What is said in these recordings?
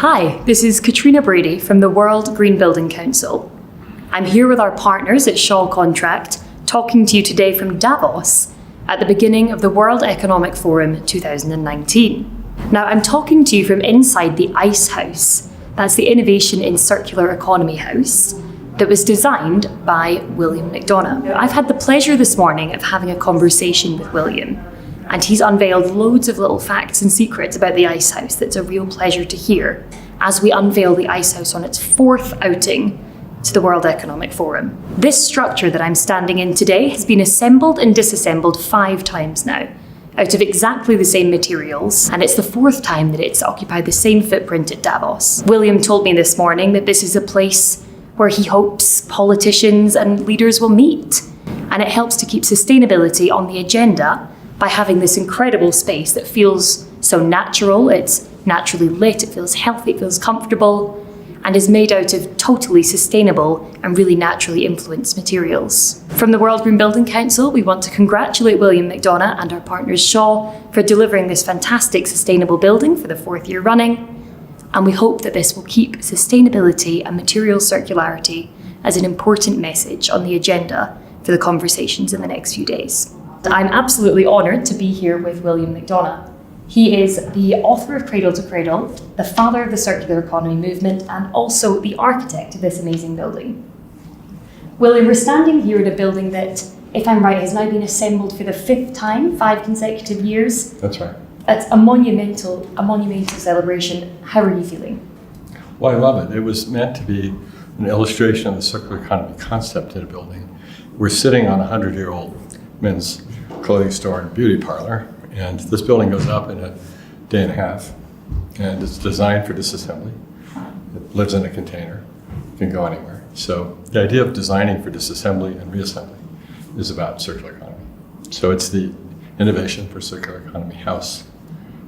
Hi, this is Catriona Brady from the World Green Building Council. I'm here with our partners at Shaw Contract, talking to you today from Davos at the beginning of the World Economic Forum 2019. Now, I'm talking to you from inside the ICEhouse. That's the Innovation in Circular Economy House that was designed by William McDonough. I've had the pleasure this morning of having a conversation with William, and he's unveiled loads of little facts and secrets about the ICEhouse that's a real pleasure to hear as we unveil the ICEhouse on its fourth outing to the World Economic Forum. This structure that I'm standing in today has been assembled and disassembled 5 times now, out of exactly the same materials, and it's the 4th time that it's occupied the same footprint at Davos. William told me this morning that this is a place where he hopes politicians and leaders will meet, and it helps to keep sustainability on the agenda by having this incredible space that feels so natural. It's naturally lit, it feels healthy, it feels comfortable, and is made out of totally sustainable and really naturally influenced materials. From the World Green Building Council, we want to congratulate William McDonough and our partners Shaw for delivering this fantastic sustainable building for the 4th year running, and we hope that this will keep sustainability and material circularity as an important message on the agenda for the conversations in the next few days. I'm absolutely honoured to be here with William McDonough. He is the author of Cradle to Cradle, the father of the circular economy movement, and also the architect of this amazing building. William, we're standing here in a building that, if I'm right, has now been assembled for the 5th time, 5 consecutive years. That's right. It's a monumental celebration. How are you feeling? Well, I love it. It was meant to be an illustration of the circular economy concept in a building. We're sitting on a 100-year-old men's clothing store and beauty parlor, and this building goes up in a day and a half, and it's designed for disassembly. It lives in a container, it can go anywhere. So the idea of designing for disassembly and reassembly is about circular economy. So it's the Innovation for Circular Economy House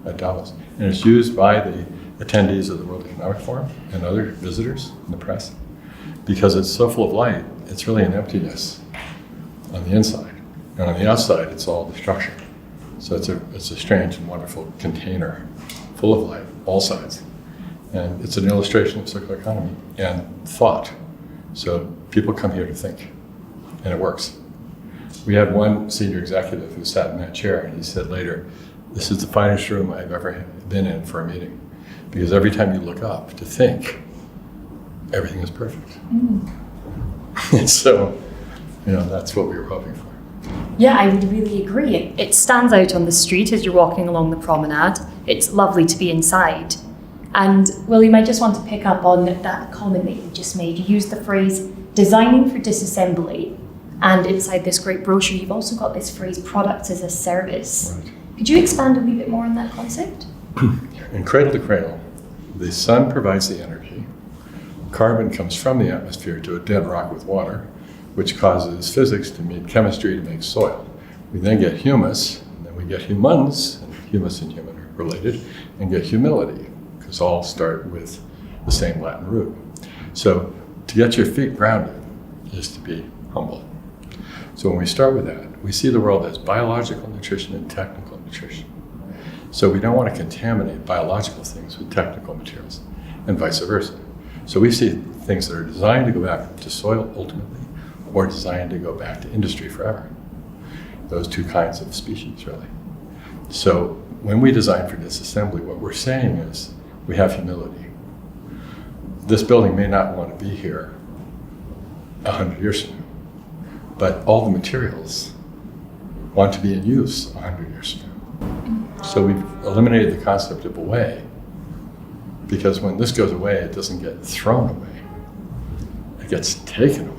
at Davos, and it's used by the attendees of the World Economic Forum and other visitors and the press because it's so full of light. It's really an emptiness on the inside, and on the outside it's all the structure. So it's a strange and wonderful container full of light, all sides, and it's an illustration of circular economy and thought. So people come here to think, and it works. We had one senior executive who sat in that chair, and he said later, "This is the finest room I've ever been in for a meeting, because every time you look up to think, everything is perfect." And so, that's what we were hoping for. Yeah, I would really agree. It stands out on the street as you're walking along the promenade. It's lovely to be inside. And William, I just want to pick up on that comment that you just made. You used the phrase designing for disassembly, and inside this great brochure you've also got this phrase products as a service. Right. Could you expand a wee bit more on that concept? In Cradle to Cradle, the sun provides the energy. Carbon comes from the atmosphere to a dead rock with water, which causes physics to meet chemistry to make soil. We then get humus, and then we get humans, and humus and human are related, and get humility, because all start with the same Latin root. So to get your feet grounded is to be humble. So when we start with that, we see the world as biological nutrition and technical nutrition. So we don't want to contaminate biological things with technical materials, and vice versa. So we see things that are designed to go back to soil ultimately, or designed to go back to industry forever. Those 2 kinds of species, really. So when we design for disassembly, what we're saying is we have humility. This building may not want to be here 100 years from now, but all the materials want to be in use 100 years from now. So we've eliminated the concept of away, because when this goes away, it doesn't get thrown away. It gets taken away,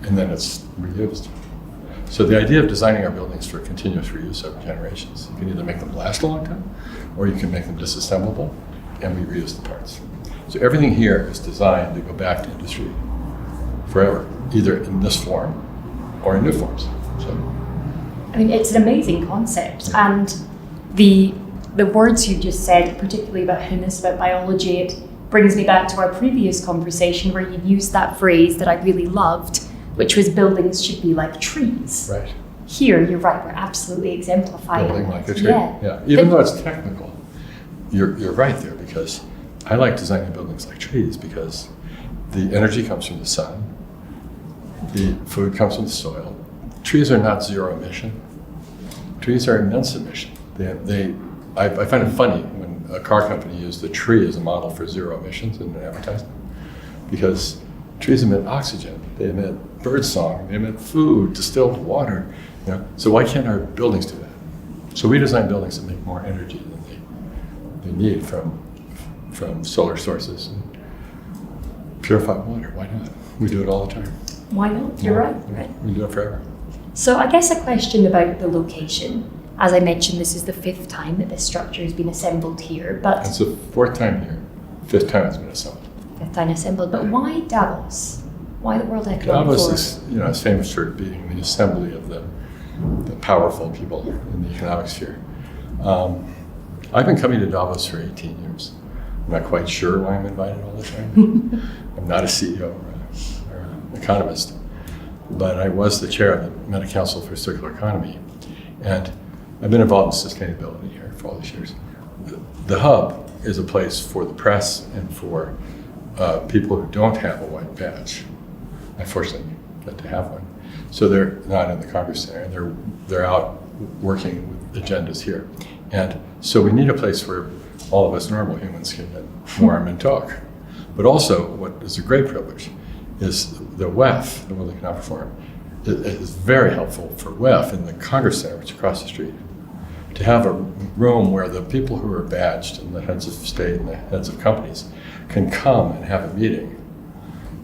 and then it's reused. So the idea of designing our buildings for continuous reuse over generations, you can either make them last a long time, or you can make them disassemblable, and we reuse the parts. So everything here is designed to go back to industry forever, either in this form or in new forms. So, I mean, it's an amazing concept, and the words you just said, particularly about humus, about biology, it brings me back to our previous conversation where you used that phrase that I really loved, which was buildings should be like trees. Right. Here, you're right, we're absolutely exemplifying Building that. like a tree. Yeah. Even though it's technical, you're right there, because I like designing buildings like trees because the energy comes from the sun, the food comes from the soil. Trees are not zero emission. Trees are immense emission. I find it funny when a car company used the tree as a model for zero emissions in an advertisement, because trees emit oxygen, they emit birdsong, they emit food, distilled water. So why can't our buildings do that? So we design buildings that make more energy than they need from solar sources and purified water. Why not? We do it all the time. Why not? You're right. We do it forever. So I guess a question about the location. As I mentioned, this is the 5th time that this structure has been assembled here, but... It's the 4th time here, 5th time it's been assembled. 5th time assembled, but why Davos? Why the World Economic Forum? Davos is famous for being the assembly of the powerful people in the economic sphere. I've been coming to Davos for 18 years. I'm not quite sure why I'm invited all the time. I'm not a CEO or an economist, but I was the chair of the Meta Council for Circular Economy, and I've been involved in sustainability here for all these years. The hub is a place for the press and for people who don't have a white badge. I fortunately get to have one. So they're not in the Congress Center, they're out working with agendas here. And so we need a place where all of us normal humans can get warm and talk. But also, what is a great privilege is the WEF, the World Economic Forum, is very helpful for WEF in the Congress Center, which is across the street, to have a room where the people who are badged and the heads of state and the heads of companies can come and have a meeting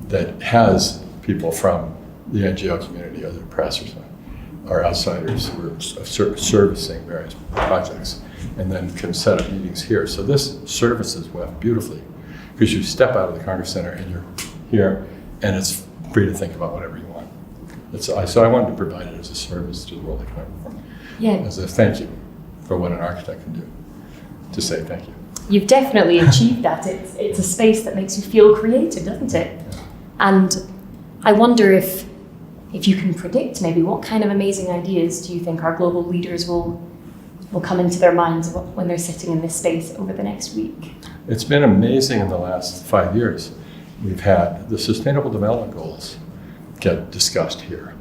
that has people from the NGO community or the press or something, or outsiders who are servicing various projects, and then can set up meetings here. So this services WEF beautifully, because you step out of the Congress Center and you're here, and it's free to think about whatever you want. So I wanted to provide it as a service to the World Economic Forum, as a thank you for what an architect can do, to say thank you. You've definitely achieved that. It's a space that makes you feel creative, doesn't it? Yeah. And I wonder if you can predict maybe what kind of amazing ideas do you think our global leaders will come into their minds when they're sitting in this space over the next week? It's been amazing in the last 5 years. We've had the Sustainable Development Goals get discussed here.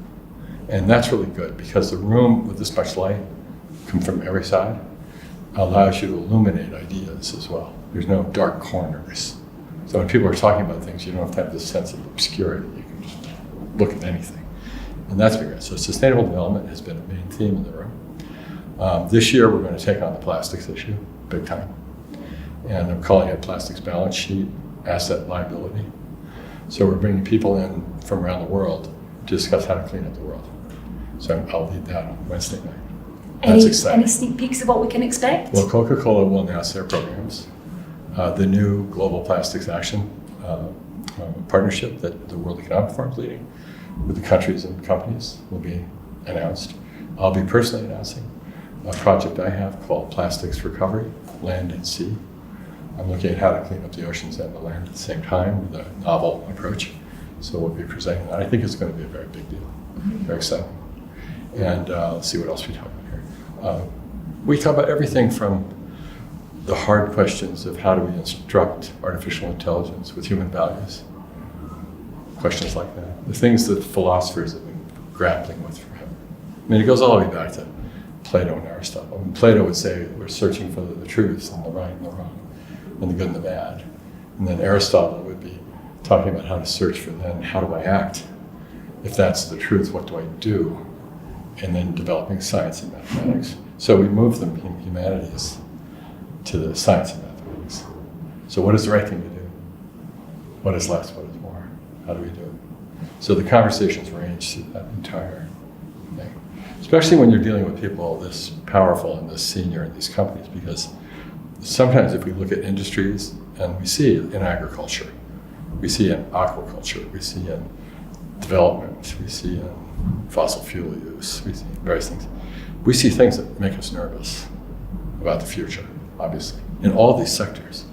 And that's really good because the room with this much light come from every side allows you to illuminate ideas as well. There's no dark corners. So when people are talking about things, you don't have to have this sense of obscurity. You can just look at anything. And that's been great. So sustainable development has been a main theme in the room. This year we're going to take on the plastics issue, big time. And I'm calling it plastics balance sheet, asset liability. So we're bringing people in from around the world to discuss how to clean up the world. So I'll lead that on Wednesday night. That's exciting. Any sneak peeks of what we can expect? Well, Coca-Cola will announce their programs. The new Global Plastics Action partnership that the World Economic Forum is leading with the countries and companies will be announced. I'll be personally announcing a project I have called Plastics Recovery, Land and Sea. I'm looking at how to clean up the oceans and the land at the same time with a novel approach. So we'll be presenting that. I think it's going to be a very big deal, very exciting. And let's see what else we talk about here. We talk about everything from the hard questions of how do we instruct artificial intelligence with human values, questions like that. The things that philosophers have been grappling with forever. I mean, it goes all the way back to Plato and Aristotle. And Plato would say we're searching for the truth and the right and the wrong, and the good and the bad. And then Aristotle would be talking about how to search for then how do I act? If that's the truth, what do I do? And then developing science and mathematics. So we moved them in humanities to the science and mathematics. So what is the right thing to do? What is less? What is more? How do we do it? So the conversations range through that entire thing. Especially when you're dealing with people this powerful and this senior in these companies, because sometimes if we look at industries, and we see it in agriculture, we see in aquaculture, we see in development, we see in fossil fuel use, we see various things. We see things that make us nervous about the future, obviously, in all these sectors.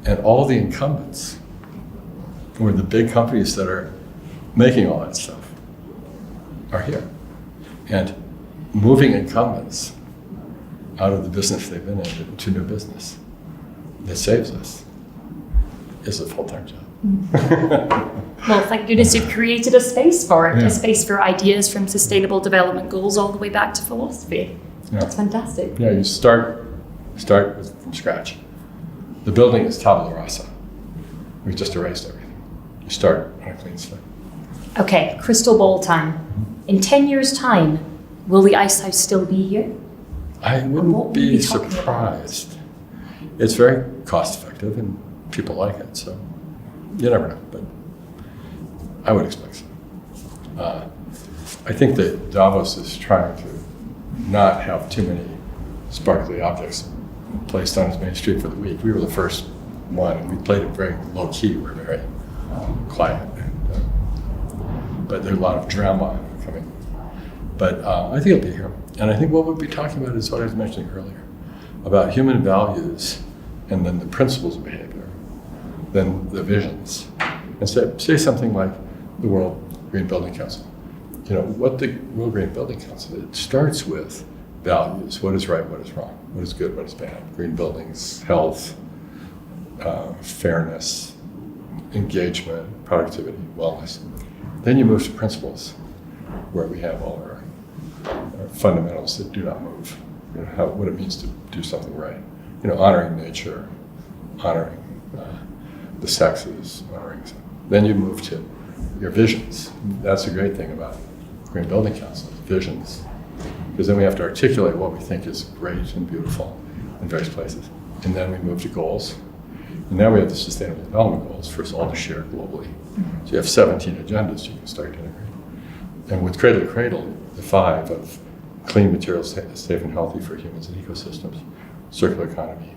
And all the incumbents, or the big companies that are making all that stuff, are here. And moving incumbents out of the business they've been in to new business, that saves us. is a full-time job. Well, thank goodness you've created a space for it, Yeah. a space for ideas from sustainable development goals all the way back to philosophy. Yeah. That's fantastic. Yeah, you start from scratch. The building is tabula rasa. We've just erased everything. You start on a clean slate. Okay, crystal ball time. In 10 years' time, will the ICEhouse still be here? I what wouldn't will we be be talking surprised. It's very cost effective and people like it, so you never know, but I would expect so. I think that Davos is trying to not have too many sparkly objects placed on his main street for the week. We were the first one, and we played it very low key. We're very quiet, but there's a lot of drama coming. But I think it'll be here. And I think what we'll be talking about is what I was mentioning earlier, about human values and then the principles of behavior, then the visions. And say something like the World Green Building Council. What the World Green Building Council, it starts with values. What is right, what is wrong, what is good, what is bad. Green buildings, health, fairness, engagement, productivity, wellness. Then you move to principles, where we have all our fundamentals that do not move. What it means to do something right. Honoring nature, honoring the sexes, honoring. Then you move to your visions. That's a great thing about Green Building Council, visions. Because then we have to articulate what we think is great and beautiful in various places. And then we move to goals. And now we have the Sustainable Development Goals for us all to share globally. So you have 17 agendas you can start to integrate. And with Cradle to Cradle, the 5 of clean materials, safe and healthy for humans and ecosystems, circular economy,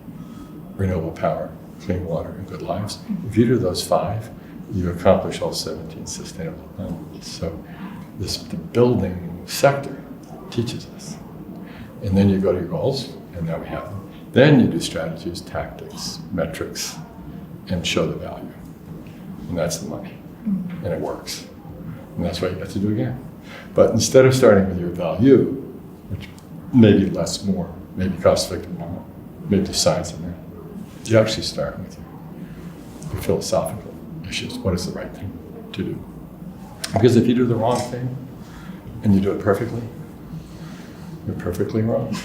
renewable power, clean water, and good lives. If you do those 5, you accomplish all 17 sustainable development goals. So the building sector teaches us. And then you go to your goals, and now we have them. Then you do strategies, tactics, metrics, and show the value. And that's the money. And it works. And that's what you have to do again. But instead of starting with your value, which may be less, more, maybe cost effective, more, maybe the science in there, you actually start with your philosophical issues. What is the right thing to do? Because if you do the wrong thing and you do it perfectly, you're perfectly wrong.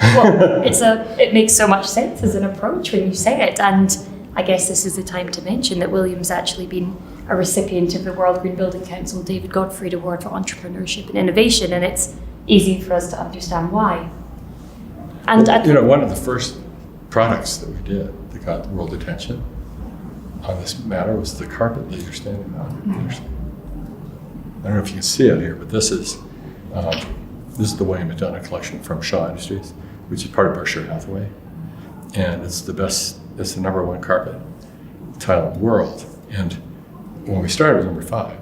Well, it makes so much sense as an approach when you say it, and I guess this is the time to mention that William's actually been a recipient of the World Green Building Council David Gottfried Award for Entrepreneurship and Innovation, and it's easy for us to understand why. And one of the first products that we did that got world attention on this matter was the carpet that you're standing on. I don't know if you can see it here, but this is the William McDonough collection from Shaw Industries, which is part of Berkshire Hathaway, and it's the number 1 carpet tile in the world. And when we started, it was number 5,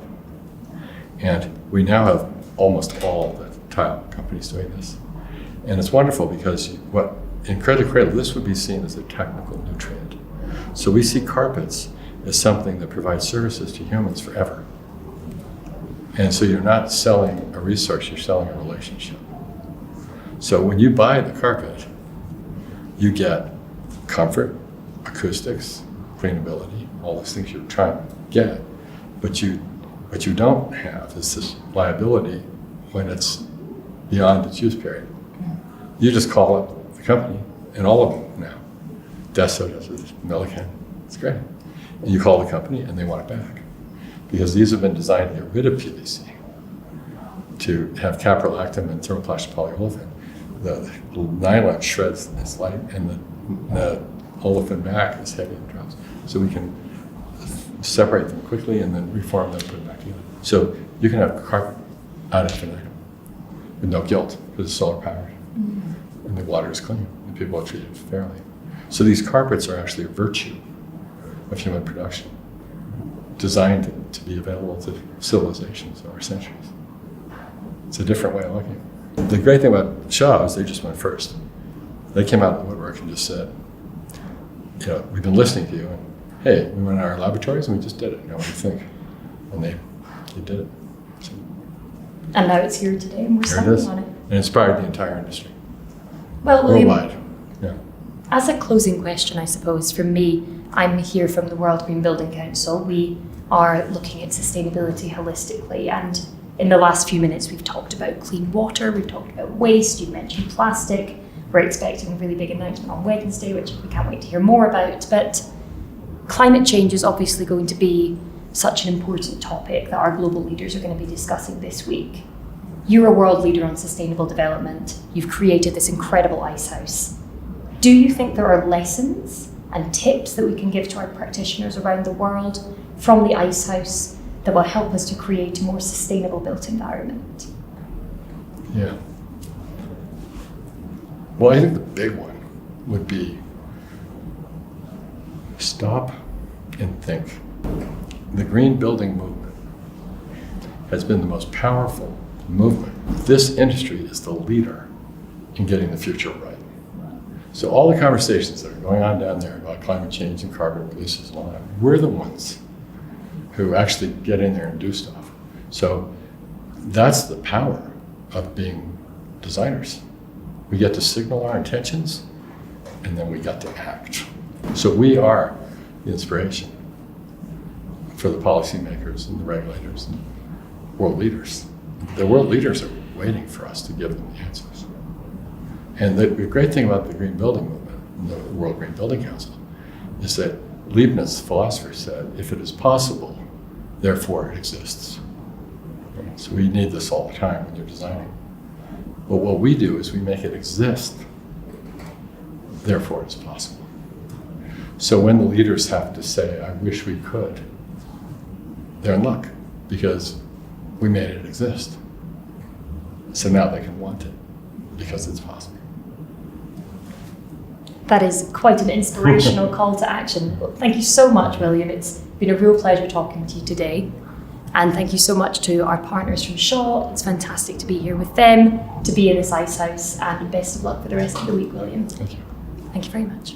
and we now have almost all the tile companies doing this. And it's wonderful because in Cradle to Cradle, this would be seen as a technical nutrient. So we see carpets as something that provides services to humans forever. And so you're not selling a resource, you're selling a relationship. So when you buy the carpet, you get comfort, acoustics, cleanability, all those things you're trying to get. But what you don't have is this liability when it's beyond its use period. You just call up the company, and all of them now. Deso does it, Milliken, it's great. And you call the company and they want it back. Because these have been designed to get rid of PVC, to have caprolactam and thermoplastic polyolefin. The nylon shreds this light, and the olefin back is heavy and drops. So we can separate them quickly and then reform them and put them back together. So you can have carpet ad infinitum with no guilt because it's solar powered. And the water is clean and people are treated fairly. So these carpets are actually a virtue of human production, designed to be available to civilizations over centuries. It's a different way of looking. The great thing about Shaw is they just went first. They came out of the woodwork and just said, we've been listening to you, and hey, we went in our laboratories and we just did it. Now what do you think? And they did it. So, and now it's here today, and we're selling on it. And inspired the entire industry. Well, William, worldwide. Yeah. As a closing question, I suppose, from me, I'm here from the World Green Building Council. We are looking at sustainability holistically, and in the last few minutes we've talked about clean water, we've talked about waste, you mentioned plastic. We're expecting a really big announcement on Wednesday, which we can't wait to hear more about, but climate change is obviously going to be such an important topic that our global leaders are going to be discussing this week. You're a world leader on sustainable development. You've created this incredible ICEhouse. Do you think there are lessons and tips that we can give to our practitioners around the world from the ICEhouse that will help us to create a more sustainable built environment? Yeah. Well, I think the big one would be stop and think. The green building movement has been the most powerful movement. This industry is the leader in getting the future right. So all the conversations that are going on down there about climate change and carbon releases and all that, we're the ones who actually get in there and do stuff. So that's the power of being designers. We get to signal our intentions, and then we get to act. So we are the inspiration for the policymakers and the regulators and world leaders. The world leaders are waiting for us to give them the answers. And the great thing about the green building movement, the World Green Building Council, is that Leibniz, the philosopher, said, if it is possible, therefore it exists. So we need this all the time when you're designing. But what we do is we make it exist, therefore it's possible. So when the leaders have to say, I wish we could, they're in luck because we made it exist. So now they can want it because it's possible. That is quite an inspirational call to action. Well, thank you so much, William. It's been a real pleasure talking to you today. And thank you so much to our partners from Shaw. It's fantastic to be here with them, to be in this ICEhouse, and best of luck for the rest of the week, William. Thank you. Thank you very much.